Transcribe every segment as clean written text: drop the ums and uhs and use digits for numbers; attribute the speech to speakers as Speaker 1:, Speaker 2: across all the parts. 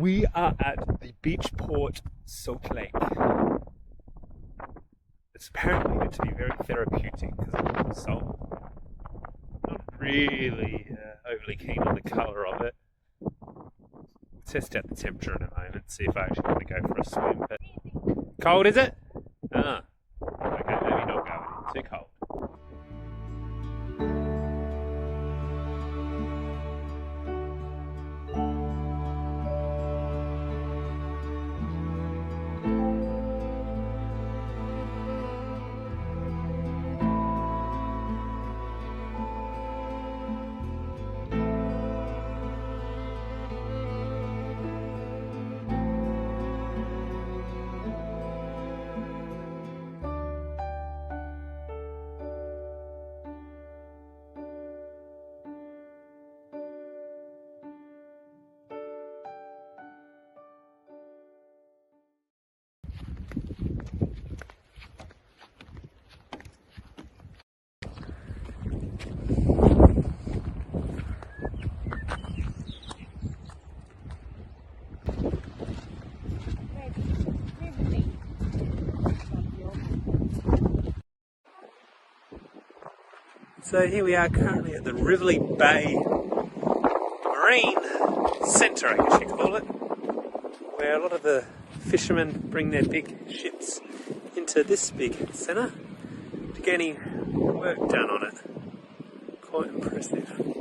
Speaker 1: We are at the beach port Salt Lake. It's apparently meant to be very therapeutic because of the salt. Not really overly keen on the colour of it. We'll test out the temperature in a moment, see if I actually want to go for a swim. But cold, is it? Ah, okay, maybe not going in. Too cold. So here we are currently at the Rivoli Bay Marine Centre, I guess you call it, where a lot of the fishermen bring their big ships into this big centre to get any work done on it. Quite impressive.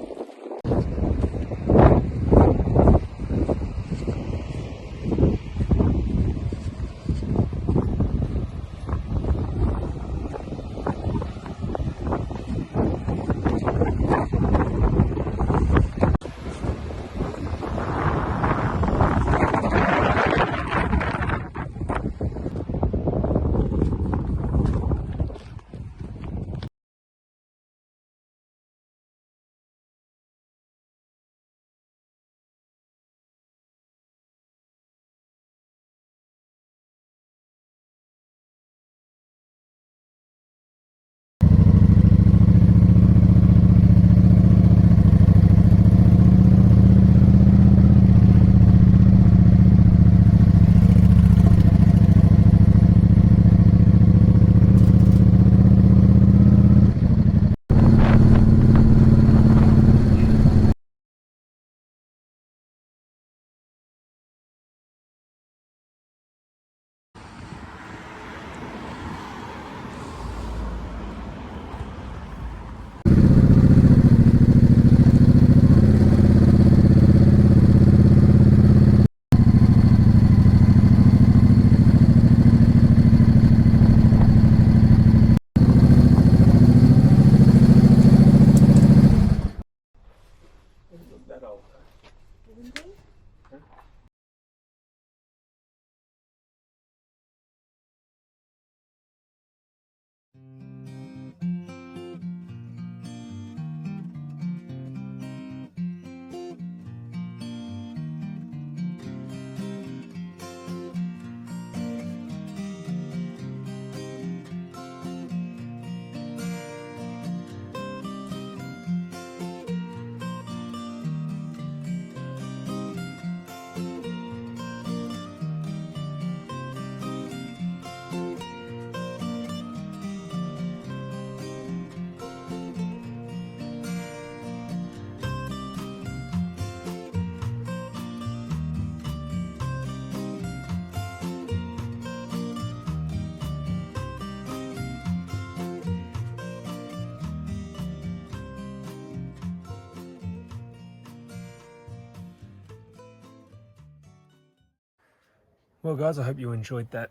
Speaker 1: Well guys, I hope you enjoyed that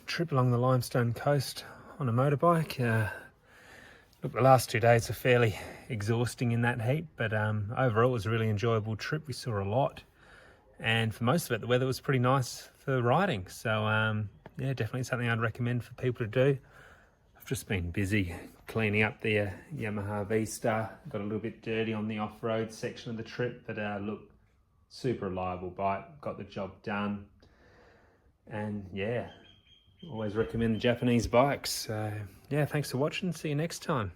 Speaker 1: trip along the limestone coast on a motorbike. Look, the last 2 days are fairly exhausting in that heat, but overall it was a really enjoyable trip. We saw a lot, and for most of it the weather was pretty nice for riding. So yeah, definitely something I'd recommend for people to do. I've just been busy cleaning up the Yamaha V-Star. Got a little bit dirty on the off-road section of the trip, but look, super reliable bike, got the job done. And yeah, always recommend the Japanese bikes. So yeah, thanks for watching. See you next time.